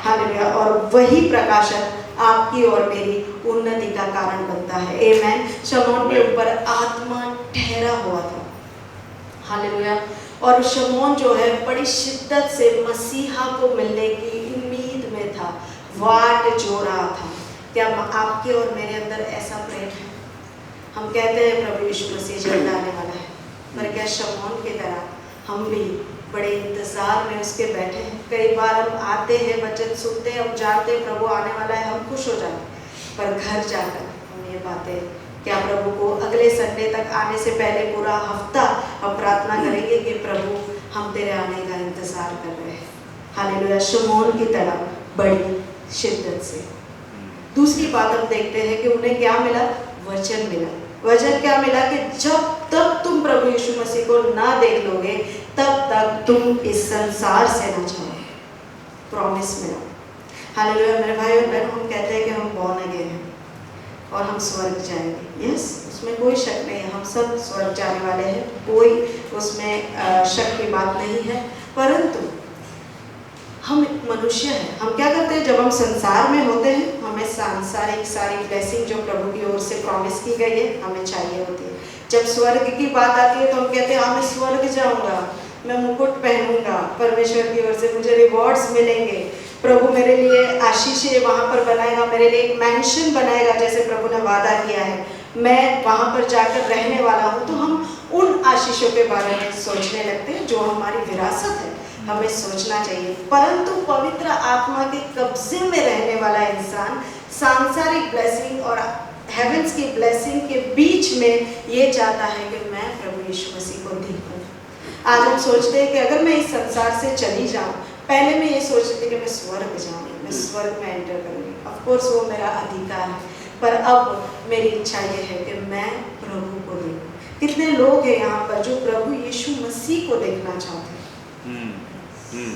hallelujah. और वही प्रकाशन आपकी और मेरी उन्नति का कारण बनता है। आमेन। शमौन के ऊपर आत्मा ठहरा हुआ था। हालेलुया। और शमौन जो है बड़ी शिद्दत से मसीहा को मिलने की उम्मीद में था, वाट जो रहा था। क्या आपके और मेरे अंदर ऐसा प्रेम है? हम कहते हैं प्रभु यीशु मसीह जल्द आने वाला है, पर क्या शमौन की तरह हम भी बड़े इंतज़ार में उसके बैठे हैं? कई बार हम आते हैं, वचन सुनते हैं, हम जानते हैं प्रभु आने वाला है, हम खुश हो जाते हैं, पर घर जाकर हम ये बातें, क्या प्रभु को अगले संडे तक आने से पहले पूरा हफ्ता हम प्रार्थना करेंगे कि प्रभु हम तेरे आने का इंतज़ार कर रहे हैं। हालेलुया। शमौन की तरह बड़ी शिद्दत से। दूसरी बात हम देखते हैं कि उन्हें क्या मिला? वचन मिला। वचन क्या मिला? कि जब तक तुम प्रभु यीशु मसीह को ना देख लोगे तब तक तुम इस संसार से ना जाओ। प्रॉमिस मिला। हालेलुया। मेरे भाई और बहनों, हम कहते हैं कि हम बॉर्न अगेन हैं और हम स्वर्ग जाएंगे। यस, उसमें कोई शक नहीं है, हम सब स्वर्ग जाने वाले हैं, कोई उसमें शक की बात नहीं है। परंतु हम एक मनुष्य हैं, हम क्या करते हैं जब हम संसार में होते हैं, हमें सांसारिक सारी ब्लेसिंग जो प्रभु की ओर से प्रॉमिस की गई है हमें चाहिए होती है। जब स्वर्ग की बात आती है तो हम कहते हैं हाँ मैं स्वर्ग जाऊंगा, मैं मुकुट पहनूंगा, परमेश्वर की ओर से मुझे रिवॉर्ड्स मिलेंगे, प्रभु मेरे लिए आशीषें वहाँ पर बनाएगा, मेरे लिए एक मैंशन बनाएगा जैसे प्रभु ने वादा किया है, मैं वहाँ पर जाकर रहने वाला हूँ। तो हम उन आशीषों के बारे में सोचने लगते हैं जो हमारी विरासत है, हमें सोचना चाहिए। परंतु पवित्र आत्मा के कब्जे में रहने वाला इंसान सांसारिक ब्लेसिंग और हेवेंस की ब्लेसिंग के बीच में ये चाहता है कि मैं प्रभु यीशु मसीह को देखूं। आज हम सोचते हैं कि अगर मैं इस संसार से चली जाऊं, पहले मैं ये सोचती थी कि मैं स्वर्ग जाऊंगी, मैं स्वर्ग में एंटर करूंगी, ऑफ कोर्स वो मेरा अधिकार है, पर अब मेरी इच्छा ये है कि मैं प्रभु को देखूं। कितने लोग हैं यहाँ पर जो प्रभु यीशु मसीह को देखना चाहते हैं।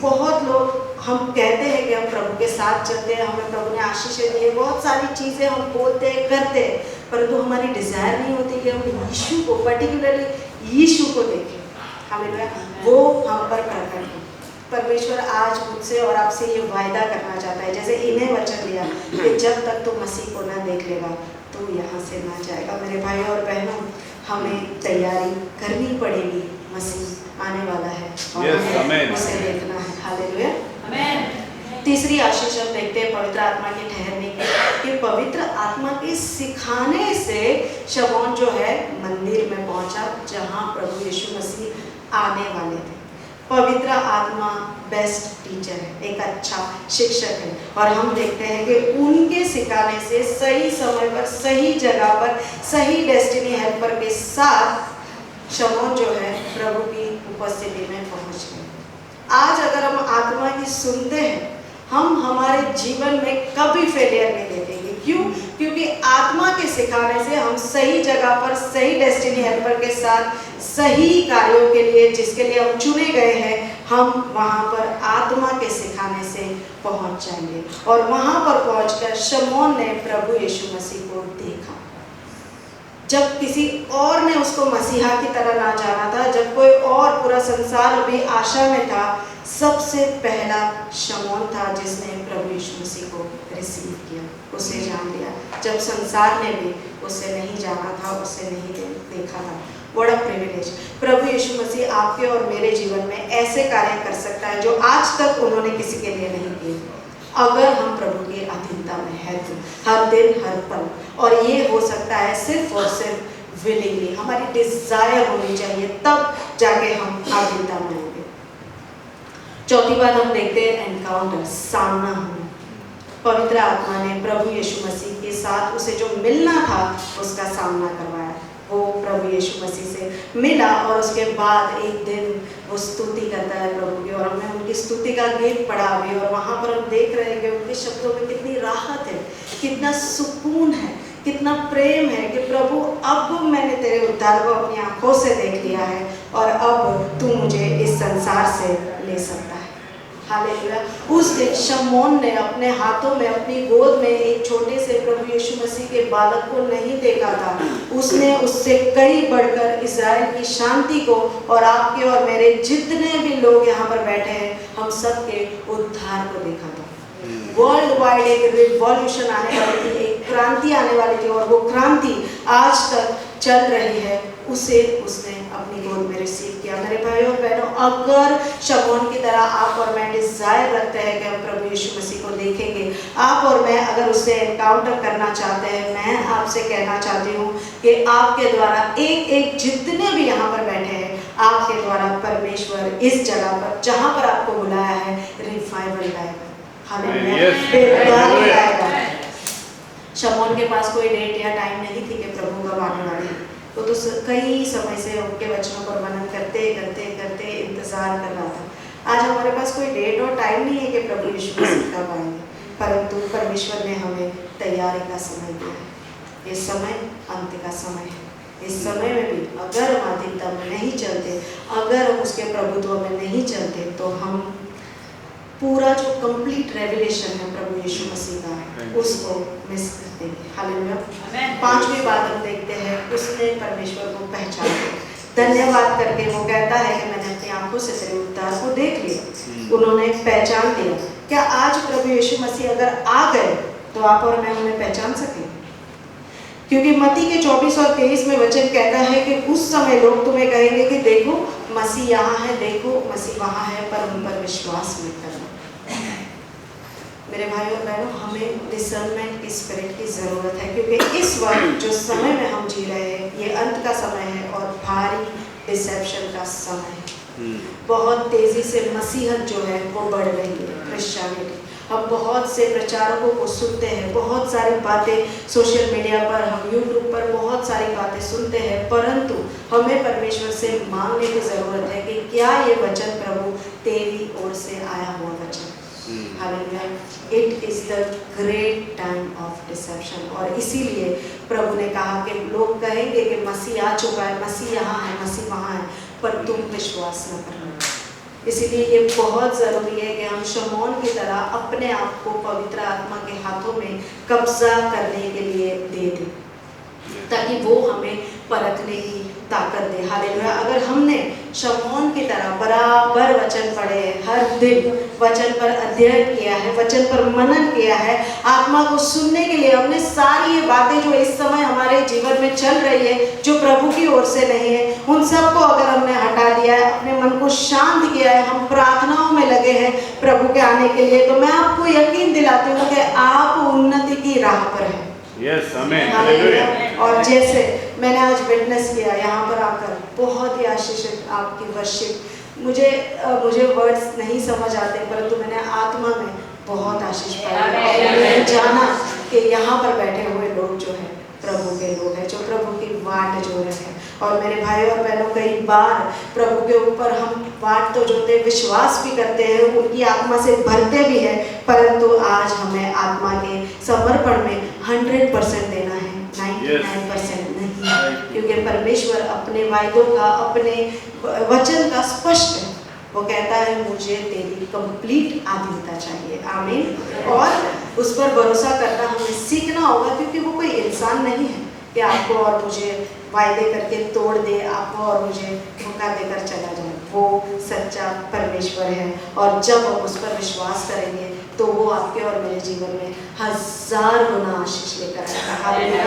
बहुत लोग, हम कहते हैं कि हम प्रभु के साथ चलते हैं, हमें प्रभु ने आशीषें दी है, बहुत सारी चीज़ें हम बोलते हैं करते हैं, परंतु हमारी डिज़ायर नहीं होती कि हम यीशु को, पर्टिकुलरली यीशु को देखें। हालेलुया, वो हम पर प्रकट हो। परमेश्वर आज मुझसे और आपसे ये वायदा करना चाहता है, जैसे इन्हें वचन दिया कि जब तक तो मसीह को ना देख लेगा तो यहाँ से ना जाएगा। मेरे भाई और बहनों, हमें तैयारी करनी पड़ेगी, मसीह आने वाला है और हमें उसे देखना है। हालेलुया, आमीन। तीसरी आशीष हम देखते हैं पवित्र आत्मा के ठहरने की, कि पवित्र आत्मा के सिखाने से शमौन जो है मंदिर में पहुंचा जहां प्रभु यीशु मसीह आने वाले थे। पवित्र आत्मा बेस्ट टीचर है, एक अच्छा शिक्षक है, और हम देखते हैं कि उनके सिखाने से सही समय पर, सही जगह पर, सही डेस्टिनी हेल्पर के साथ शमौन जो है प्रभु की उपस्थिति में पहुंच गए। आज अगर हम आत्मा की सुनते हैं, हम हमारे जीवन में कभी फेलियर नहीं देखेंगे। क्यों? क्योंकि आत्मा के सिखाने से हम सही जगह पर, सही डेस्टिनी हेल्पर के साथ, सही कार्यों के लिए जिसके लिए हम चुने गए हैं, हम वहाँ पर आत्मा के सिखाने से पहुँच जाएंगे। और वहाँ पर पहुँचकर शमौन ने प्रभु यीशु मसीह को देखा। जब किसी और ने उसको मसीहा की तरह ना जाना था, जब कोई और, पूरा संसार अभी आशा में था, सबसे पहला शमौन था जिसने प्रभु यीशु मसीह को रिसीव किया, उसे जान लिया। जब संसार ने भी उसे नहीं जाना था, उसे नहीं देखा था। बड़ा प्रिविलेज। प्रभु यीशु मसीह आपके और मेरे जीवन में ऐसे कार्य कर सकता है जो आज तक उन्होंने किसी के लिए नहीं किए, अगर हम प्रभु की अधीनता में है तो, हर दिन हर पल। और ये हो सकता है सिर्फ और सिर्फ विलिंगली, हमारी डिजायर होनी चाहिए, तब जाके हम अधीनता में होंगे। चौथी बात हम देखते हैं एनकाउंटर, सामना होना। पवित्र आत्मा ने प्रभु यीशु मसीह के साथ उसे जो मिलना था उसका सामना करवाया। वो प्रभु यीशु मसीह से मिला और उसके बाद एक दिन वो स्तुति करता है प्रभु की, और हमने उनकी स्तुति का गीत पढ़ा अभी, और वहाँ पर हम देख रहे हैं कि उनके शब्दों में कितनी राहत है, कितना सुकून है, कितना प्रेम है कि प्रभु अब मैंने तेरे उद्धार को अपनी आंखों से देख लिया है और अब तू मुझे इस संसार से ले सकता है। हालेलुया। उस दिन शमौन ने अपने हाथों में, अपनी गोद में एक छोटे से प्रभु यीशु मसीह के बालक को नहीं देखा था, उसने उससे कई बढ़कर इस्राएल की शांति को और आपके और मेरे जितने भी लोग यहाँ पर बैठे हैं, हम सब के उद्धार को देखा था। वर्ल्ड वाइड एक रिवॉल्यूशन आने वाली थी, एक क्रांति आने वाली थी, और वो क्रांति आज तक चल रही है। उसे उसने अपनी गोद में रिसीव किया। मेरे भाइयों और बहनों, अगर शमौन की तरह आप और मैं डिजायर रखते हैं कि हम प्रभु यीशु मसीह को देखेंगे, आप और मैं अगर उससे एनकाउंटर करना चाहते हैं, मैं आपसे कहना चाहती हूँ कि आपके द्वारा एक एक जितने भी यहाँ पर बैठे हैं, आपके द्वारा परमेश्वर इस जगह पर जहाँ पर आपको बुलाया है रिवाइवल लाएगा। हालेलुया। शमौन के पास कोई डेट या टाइम नहीं थी कि प्रभु कब आने वाले हैं। वो तो कई समय से उनके वचनों पर मनन करते करते करते इंतजार कर रहा था। आज हमारे पास कोई डेट और टाइम नहीं है कि प्रभु यीशु मसीह कब आएंगे, परंतु परमेश्वर ने हमें तैयारी का समय दिया है। ये समय अंत का समय है। इस समय में भी अगर हम आधीनता में नहीं चलते, अगर हम उसके प्रभुत्व में नहीं चलते, तो हम पूरा जो कंप्लीट रेवलेशन है प्रभु यीशु मसीह का, उसको मिस कर देंगे। हालेलुया। पांचवी बात हम देखते हैं, उसने परमेश्वर को पहचाना, धन्यवाद करके वो कहता है कि मैंने अपनी आंखों से तेरे उद्धार को देख लिया। उन्होंने पहचान लिया। क्या आज प्रभु यीशु मसीह अगर आ गए तो आप और मैं उन्हें पहचान सकें? क्योंकि मत्ती के 24 और 23 में वचन कहता है कि उस समय लोग तुम्हें कहेंगे कि देखो मसीह यहाँ है, देखो मसीह वहाँ है, पर उन पर विश्वास मत करना। मेरे भाई और बहनों, हमें डिसर्नमेंट की स्पिरिट की ज़रूरत है, क्योंकि इस वक्त जो समय में हम जी रहे हैं ये अंत का समय है और भारी डिसेप्शन का समय है। बहुत तेज़ी से मसीहत जो है वो बढ़ रही है, क्रिश्चियनिटी। हम बहुत से प्रचारकों को सुनते हैं, बहुत सारी बातें सोशल मीडिया पर, हम यूट्यूब पर बहुत सारी बातें सुनते हैं, परंतु हमें परमेश्वर से मांगने की ज़रूरत है कि क्या ये वचन प्रभु तेरी ओर से आया हुआ वचन। Hallelujah. It is the great time of deception. और इसीलिए प्रभु ने कहा कि लोग कहेंगे कि मसीह आ चुका है, मसीह यहाँ है, मसीह वहाँ है, पर तुम विश्वास न करना। इसीलिए ये बहुत ज़रूरी है कि हम शमौन की तरह अपने आप को पवित्र आत्मा के हाथों में कब्जा करने के लिए दे दें, ताकि वो हमें परखने की ताकत दे। हालेलुया। अगर हमने शमौन की तरह बराबर वचन पढ़े, हर दिन वचन पर अध्ययन किया है, वचन पर मनन किया है, आत्मा को सुनने के लिए हमने सारी ये बातें जो इस समय हमारे जीवन में चल रही है, जो प्रभु की ओर से नहीं है, उन सबको अगर हमने हटा दिया है, अपने मन को शांत किया है, हम प्रार्थनाओं में लगे हैं प्रभु के आने के लिए, तो मैं आपको यकीन दिलाती हूँ कि आप उन्नति की राह पर हैं। यस, आमीन, हालेलुया। और जैसे मैंने आज विटनेस किया यहाँ पर आकर, बहुत ही आशीषित आपकी वर्शिप, मुझे वर्ड्स नहीं समझ आते, परंतु मैंने आत्मा में बहुत आशीष पाया और मैंने जाना कि यहाँ पर बैठे हुए लोग जो हैं प्रभु के लोग हैं, जो प्रभु की वाट जो रहे हैं। और मेरे भाई और बहनों, कई बार प्रभु के ऊपर हम वाट तो जोते, विश्वास भी करते हैं, उनकी आत्मा से भरते भी हैं, परंतु आज हमें आत्मा के समर्पण में 100% देना है, 99% नहीं, क्योंकि परमेश्वर अपने वायदों का, अपने वचन का स्पष्ट है। वो कहता है मुझे तेरी कंप्लीट आधीनता चाहिए। आमीन। और उस पर भरोसा करना हमें सीखना होगा, क्योंकि वो कोई इंसान नहीं है कि आपको और मुझे वायदे करके तोड़ दे, आपको और मुझे धोखा देकर चला जाए। वो सच्चा परमेश्वर है, और जब हम उस पर विश्वास करेंगे तो वो आपके और मेरे जीवन में 1000 गुना आशीष लेकर आएगा।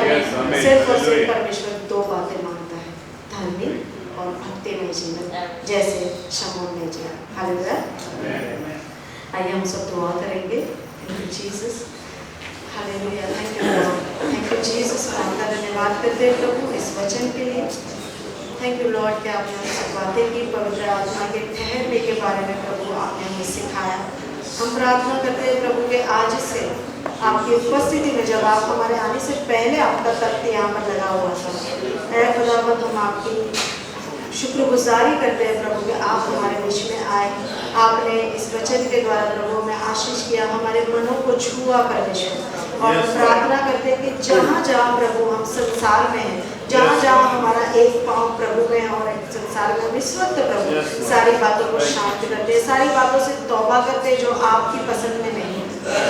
सिर्फ और सिर्फ परमेश्वर 2 बातें मांगता है, धार्मिक और भक्तिमय जीवन, जैसे शमौन ने जिया। हालेलुया। आइए हम सब दुआ करेंगे। Thank you Jesus. Hallelujah. Thank you Lord, thank you Jesus. आपका धन्यवाद करते हैं प्रभु इस वचन के लिए। थैंक यू लॉर्ड कि आपने हमसे बातें की, पवित्र आत्मा के ठहरने के बारे में प्रभु आपने हमें सिखाया। हम प्रार्थना करते हैं प्रभु के आज से आपकी उपस्थिति में, जब आप हमारे आने से पहले आपका तख्त यहाँ पर लगा हुआ था, ऐ खुदावंद हम आपकी शुक्रगुजारी करते हैं प्रभु कि आप हमारे बीच में आए, आपने इस वचन के द्वारा प्रभु में आशीष किया, हमारे मनों को छुआ परमेश्वर। और हम प्रार्थना करते हैं कि जहाँ जहाँ प्रभु हम संसार में हैं, जहाँ जहाँ हमारा एक पाँव प्रभु में है और एक संसार में, हम इस वक्त प्रभु सारी बातों को शांत करते हैं, सारी बातों से तौबा करते हैं जो आपकी पसंद में नहीं।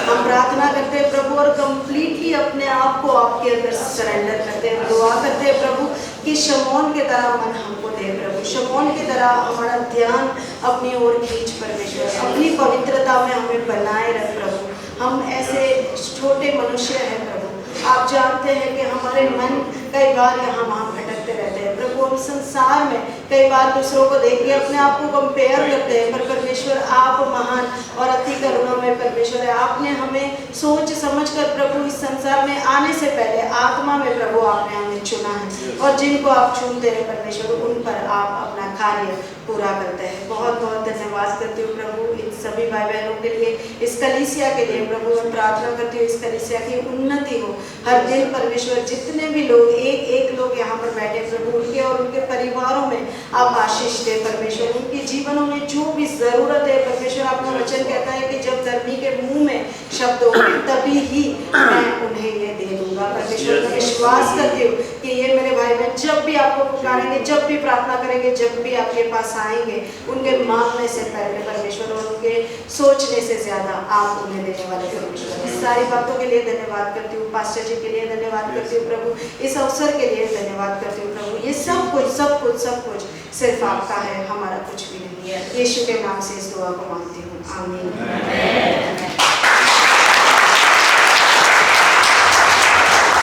हम प्रार्थना करते हैं प्रभु और कंप्लीटली अपने आप को आपके अंदर सरेंडर करते हैं। दुआ करते हैं प्रभु कि शमौन की तरह मन हमको दे प्रभु, शमौन की तरह हमारा ध्यान अपनी ओर खींच परमेश्वर, अपनी पवित्रता में हमें बनाए रख प्रभु। हम ऐसे छोटे मनुष्य हैं प्रभु, आप जानते हैं कि हमारे मन कई बार यहाँ वहाँ भटकते रहते हैं प्रभु। हम संसार में कई बार दूसरों को देख के अपने आप को कंपेयर करते हैं, पर परमेश्वर आप महान और अति करुणामय परमेश्वर है। आपने हमें सोच समझ कर प्रभु इस संसार में आने से पहले आत्मा में प्रभु आपने हमें चुना है, और जिनको आप चुनते हैं परमेश्वर उन पर आप अपना कार्य पूरा करते हैं। बहुत बहुत धन्यवाद करती हूँ प्रभु इन सभी भाई बहनों के लिए, इस कलीसिया के लिए प्रभु। मैं प्रार्थना करती हूँ इस कलीसिया की उन्नति हो हर दिन परमेश्वर। जितने भी लोग एक लोग यहाँ पर बैठे प्रभु, उनके और उनके परिवारों में आप आशीष दे परमेश्वर, उनके जीवनों में जो भी ज़रूरत है परमेश्वर। आपका वचन कहता है कि जब धर्मी के मुंह में शब्द होंगे तभी ही मैं उन्हें ये दे दूंगा परमेश्वर। मैं विश्वास करती हूँ कि ये मेरे भाई भाई बहन जब भी आपको पुकारेंगे, जब भी प्रार्थना करेंगे, जब भी आपके पास आएंगे, उनके मांगने से पहले परमेश्वर और उनके सोचने से ज्यादा आप उन्हें देने वाले परमेश्वर। इस सारी बातों के लिए धन्यवाद करती हूँ, पास्टर जी के लिए धन्यवाद करती हूँ प्रभु, इस अवसर के लिए धन्यवाद करती हूँ प्रभु। ये सब कुछ सिर्फ आपका है, हमारा कुछ भी नहीं है। यीशु के नाम से इस दुआ को मांगती हूँ, आमीन।